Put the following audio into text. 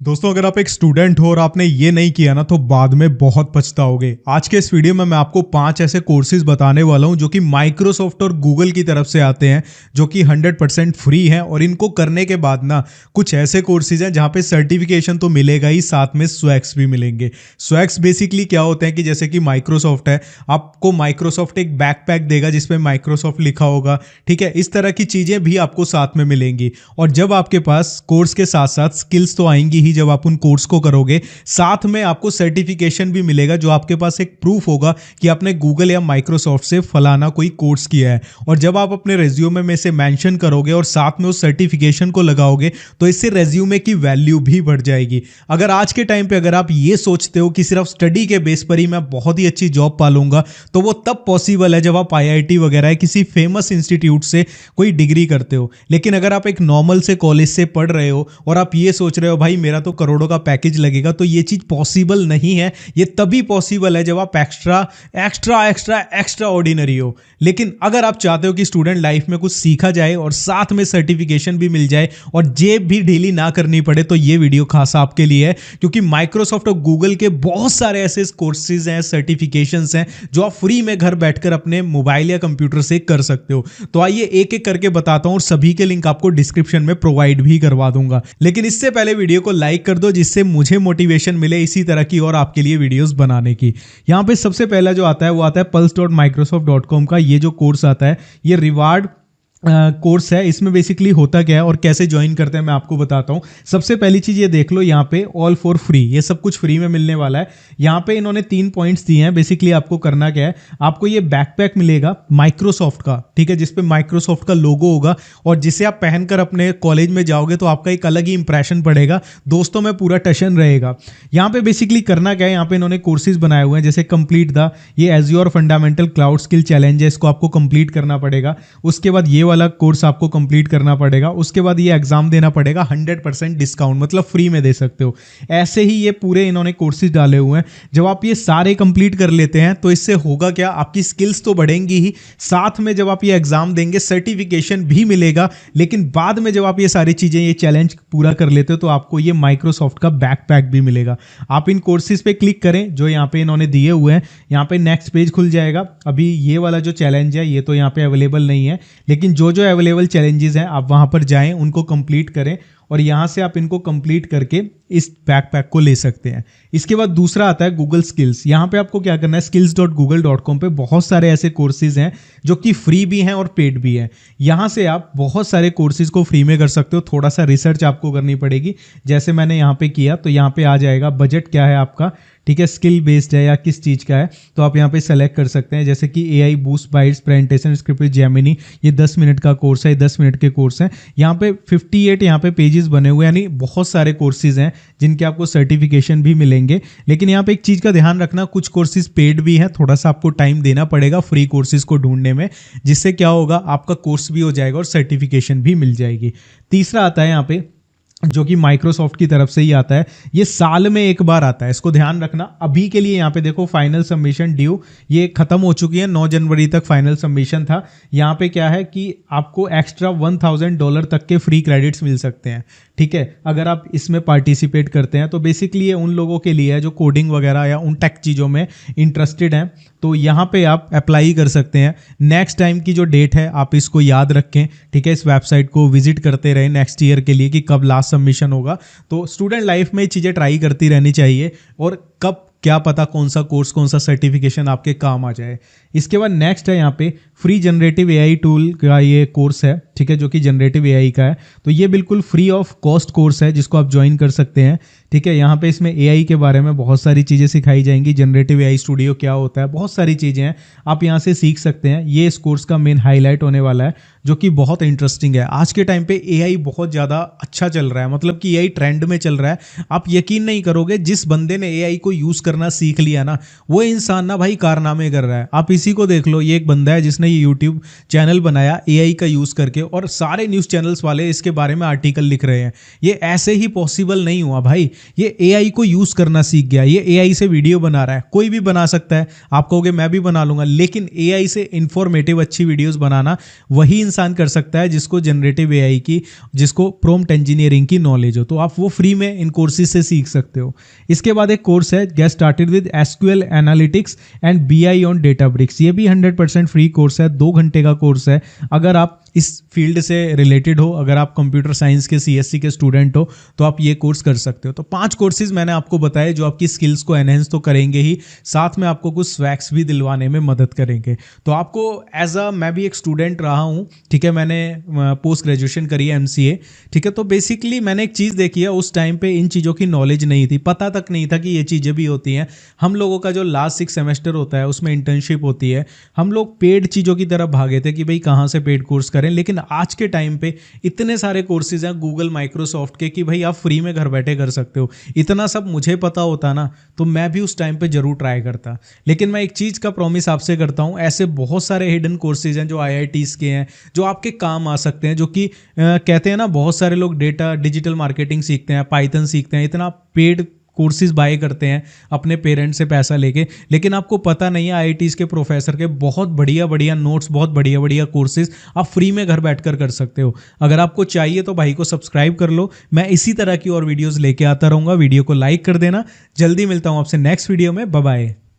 दोस्तों, अगर आप एक स्टूडेंट हो और आपने ये नहीं किया ना तो बाद में बहुत पछताओगे। आज के इस वीडियो में मैं आपको 5 ऐसे कोर्सेज बताने वाला हूं जो कि माइक्रोसॉफ्ट और गूगल की तरफ से आते हैं, जो कि 100% फ्री हैं। और इनको करने के बाद ना कुछ ऐसे कोर्सेज हैं जहां पे सर्टिफिकेशन तो मिलेगा ही, साथ में स्वैग्स भी मिलेंगे। स्वैग्स बेसिकली क्या होते हैं कि जैसे कि माइक्रोसॉफ्ट है, आपको माइक्रोसॉफ्ट एक बैकपैक देगा जिसपे माइक्रोसॉफ्ट लिखा होगा। ठीक है, इस तरह की चीजें भी आपको साथ में मिलेंगी। और जब आपके पास कोर्स के साथ साथ स्किल्स तो आएंगी ही, जब आप उन कोर्स को करोगे, साथ में आपको सर्टिफिकेशन भी मिलेगा जो आपके पास एक प्रूफ होगा कि आपने गूगल या माइक्रोसॉफ्ट से फलाना कोई कोर्स किया है। और जब आप अपने रेज्यूमे में से मेंशन करोगे और साथ में उस सर्टिफिकेशन को लगाओगे तो इससे रेज्यूमे की वैल्यू भी बढ़ जाएगी। अगर आज के टाइम पे अगर आप ये सोचते हो कि सिर्फ स्टडी के बेस पर ही मैं बहुत ही अच्छी जॉब पालूंगा, तो वो तब पॉसिबल है जब आप आईआईटी वगैरह या किसी फेमस इंस्टीट्यूट से कोई डिग्री करते हो। लेकिन अगर आप एक नॉर्मल से कॉलेज से पढ़ रहे हो और आप ये सोच रहे हो भाई मेरा तो करोड़ों का पैकेज लगेगा, तो ये चीज पॉसिबल नहीं है। ये तभी पॉसिबल है जब आप extra extra extra extra ordinary हो। लेकिन अगर आप चाहते हो कि स्टूडेंट लाइफ में कुछ सीखा जाए और साथ में सर्टिफिकेशन भी मिल जाए और जेब भी ढीली ना करनी पड़े, तो ये वीडियो खास आपके लिए है। क्योंकि माइक्रोसॉफ्ट और गूगल के बहुत सारे ऐसे कोर्सेज हैं, सर्टिफिकेशंस हैं जो आप फ्री में घर बैठकर अपने मोबाइल या कंप्यूटर से कर सकते हो। तो आइए एक एक करके बताता हूं और सभी के लिंक आपको डिस्क्रिप्शन में प्रोवाइड भी करवा दूंगा। लेकिन इससे पहले वीडियो को लाइक कर दो जिससे मुझे मोटिवेशन मिले इसी तरह की और आपके लिए वीडियोस बनाने की। यहां पे सबसे पहला जो आता है वो आता है pulse.microsoft.com का। ये जो कोर्स आता है ये रिवार्ड कोर्स है। इसमें बेसिकली होता क्या है और कैसे ज्वाइन करते हैं मैं आपको बताता हूं। सबसे पहली चीज ये देख लो, यहाँ पे ऑल फॉर फ्री, ये सब कुछ फ्री में मिलने वाला है। यहाँ पे इन्होंने 3 पॉइंट्स दिए हैं। बेसिकली आपको करना क्या है, आपको ये बैकपैक मिलेगा माइक्रोसॉफ्ट का, ठीक है, जिसपे माइक्रोसॉफ्ट का लोगो होगा और जिसे आप पहनकर अपने कॉलेज में जाओगे तो आपका एक अलग ही इंप्रेशन पड़ेगा, दोस्तों में पूरा टशन रहेगा। यहाँ पे बेसिकली करना क्या है, यहाँ पे इन्होंने कोर्सेज बनाए हुए हैं जैसे कंप्लीट द ये Azure fundamental cloud skill challenge है, इसको आपको कंप्लीट करना पड़ेगा। उसके बाद ये वाला कोर्स आपको कंप्लीट करना पड़ेगा। उसके बाद ये एग्जाम देना पड़ेगा, 100% डिस्काउंट, मतलब फ्री में दे सकते हो। ऐसे ही ये पूरे इन्होंने कोर्सेज डाले हुए हैं। जब आप ये सारे कंप्लीट कर लेते हैं तो इससे होगा क्या, आपकी स्किल्स तो बढ़ेंगी ही, साथ में जब आप ये एग्जाम देंगे सर्टिफिकेशन भी मिलेगा। लेकिन बाद में जब आप ये सारी चीजें, ये चैलेंज पूरा कर लेते हो तो आपको ये माइक्रोसॉफ्ट का बैकपैक भी मिलेगा। आप इन कोर्सेज पे क्लिक करें जो यहाँ पे इन्होंने दिए हुए हैं, यहाँ पे नेक्स्ट पेज खुल जाएगा। अभी ये वाला जो चैलेंज है ये तो यहाँ पे अवेलेबल नहीं है, लेकिन जो जो अवेलेबल चैलेंजेस हैं आप वहां पर जाएं, उनको कंप्लीट करें और यहां से आप इनको कंप्लीट करके इस बैकपैक को ले सकते हैं। इसके बाद दूसरा आता है गूगल स्किल्स। यहाँ पे आपको क्या करना है, skills.google.com पे बहुत सारे ऐसे कोर्सेज हैं जो कि फ्री भी हैं और पेड भी हैं। यहाँ से आप बहुत सारे कोर्सेज को फ्री में कर सकते हो। थोड़ा सा रिसर्च आपको करनी पड़ेगी, जैसे मैंने यहाँ पे किया तो यहाँ पे आ जाएगा बजट क्या है आपका, ठीक है, स्किल बेस्ड है या किस चीज़ का है, तो आप यहाँ पे सेलेक्ट कर सकते हैं। जैसे कि AI boost bytes presentation script Gemini, ये 10 मिनट का कोर्स है, 10 मिनट के कोर्स हैं। यहाँ पे 58 यहाँ पे पेजेस बने हुए हैं, यानी बहुत सारे कोर्सेज हैं जिनके आपको सर्टिफिकेशन भी मिलेंगे। लेकिन यहाँ पे एक चीज़ का ध्यान रखना, कुछ कोर्सेज पेड भी हैं, थोड़ा सा आपको टाइम देना पड़ेगा फ्री कोर्सेज को ढूंढने में, जिससे क्या होगा आपका कोर्स भी हो जाएगा और सर्टिफिकेशन भी मिल जाएगी। तीसरा आता है यहाँ पे जो कि माइक्रोसॉफ्ट की तरफ से ही आता है, ये साल में एक बार आता है, इसको ध्यान रखना। अभी के लिए यहाँ पे देखो फाइनल सबमिशन ड्यू ये खत्म हो चुकी है, 9 जनवरी तक फाइनल सबमिशन था। यहाँ पे क्या है कि आपको एक्स्ट्रा $1000 तक के फ्री क्रेडिट्स मिल सकते हैं, ठीक है, अगर आप इसमें पार्टिसिपेट करते हैं। तो बेसिकली ये उन लोगों के लिए है जो कोडिंग वगैरह या उन टेक चीज़ों में इंटरेस्टेड हैं, तो यहाँ पे आप अप्लाई कर सकते हैं। नेक्स्ट टाइम की जो डेट है आप इसको याद रखें, ठीक है, इस वेबसाइट को विजिट करते रहें नेक्स्ट ईयर के लिए कि कब लास्ट सबमिशन होगा। तो स्टूडेंट लाइफ में ये चीज़ें ट्राई करती रहनी चाहिए और कब क्या पता कौन सा कोर्स, कौन सा सर्टिफिकेशन आपके काम आ जाए। इसके बाद नेक्स्ट है यहाँ पे फ्री जनरेटिव AI टूल का ये कोर्स है, ठीक है, जो कि जनरेटिव AI का है। तो ये बिल्कुल फ्री ऑफ कॉस्ट कोर्स है जिसको आप ज्वाइन कर सकते हैं, ठीक है। यहाँ पे इसमें AI के बारे में बहुत सारी चीज़ें सिखाई जाएंगी, जनरेटिव AI स्टूडियो क्या होता है, बहुत सारी चीज़ें हैं आप यहाँ से सीख सकते हैं। ये इस कोर्स का मेन हाईलाइट होने वाला है जो कि बहुत इंटरेस्टिंग है। आज के टाइम पे AI बहुत ज़्यादा अच्छा चल रहा है, मतलब कि AI ट्रेंड में चल रहा है। आप यकीन नहीं करोगे, जिस बंदे ने AI को यूज़ करना सीख लिया ना, वो इंसान ना भाई कारनामे कर रहा है। आप इसी को देख लो, ये एक बंदा है जिसने ये YouTube चैनल बनाया AI का यूज़ करके और सारे न्यूज़ चैनल्स वाले इसके बारे में आर्टिकल लिख रहे हैं। ये ऐसे ही पॉसिबल नहीं हुआ भाई, ये एआई को यूज़ करना सीख गया। ये एआई से वीडियो बना रहा है, कोई भी बना सकता है। आप कहोगे मैं भी बना लूँगा, लेकिन एआई से इंफॉर्मेटिव अच्छी वीडियोज़ बनाना वही इंसान कर सकता है जिसको जनरेटिव एआई की, जिसको प्रॉम्प्ट इंजीनियरिंग की नॉलेज हो। तो आप वो फ्री में इन कोर्सेज से सीख सकते हो। इसके बाद एक कोर्स है get started with SQL analytics and BI on Databricks. ये भी 100% फ्री कोर्स है, 2 घंटे का कोर्स है। अगर आप इस फील्ड से रिलेटेड हो, अगर आप कंप्यूटर साइंस के सीएससी के स्टूडेंट हो, तो आप ये कोर्स कर सकते हो। तो 5 कोर्सेज मैंने आपको बताए जो आपकी स्किल्स को एनहेंस तो करेंगे ही, साथ में आपको कुछ स्वैक्स भी दिलवाने में मदद करेंगे। तो आपको मैं भी एक स्टूडेंट रहा हूँ, ठीक है, मैंने पोस्ट ग्रेजुएशन करी है एमसीए, ठीक है। तो बेसिकली मैंने एक चीज़ देखी है, उस टाइम पे इन चीज़ों की नॉलेज नहीं थी, पता तक नहीं था कि ये चीज़ें भी होती हैं। हम लोगों का जो लास्ट 6 सेमेस्टर होता है उसमें इंटर्नशिप होती है, हम लोग पेड चीज़ों की तरफ भागे थे कि भाई कहाँ से पेड कोर्स करें। लेकिन आज के टाइम पे इतने सारे कोर्सेज हैं गूगल माइक्रोसॉफ्ट के कि भाई आप फ्री में घर बैठे कर सकते हो। इतना सब मुझे पता होता ना तो मैं भी उस टाइम पे जरूर ट्राई करता। लेकिन मैं एक चीज़ का प्रॉमिस आपसे करता हूँ, ऐसे बहुत सारे हिडन कोर्सेज हैं जो आईआईटीज़ के हैं, जो आपके काम आ सकते हैं, जो कि कहते हैं ना, बहुत सारे लोग डेटा डिजिटल मार्केटिंग सीखते हैं, पाइथन सीखते हैं, इतना पेड कोर्सेज बाय करते हैं अपने पेरेंट्स से पैसा लेके। लेकिन आपको पता नहीं है आईआईटीज़ के प्रोफेसर के बहुत बढ़िया बढ़िया नोट्स, बहुत बढ़िया बढ़िया कोर्सेज आप फ्री में घर बैठकर कर सकते हो। अगर आपको चाहिए तो भाई को सब्सक्राइब कर लो, मैं इसी तरह की और वीडियोस लेके आता रहूँगा। वीडियो को लाइक कर देना। जल्दी मिलता हूँ आपसे नेक्स्ट वीडियो में, बाय बाय।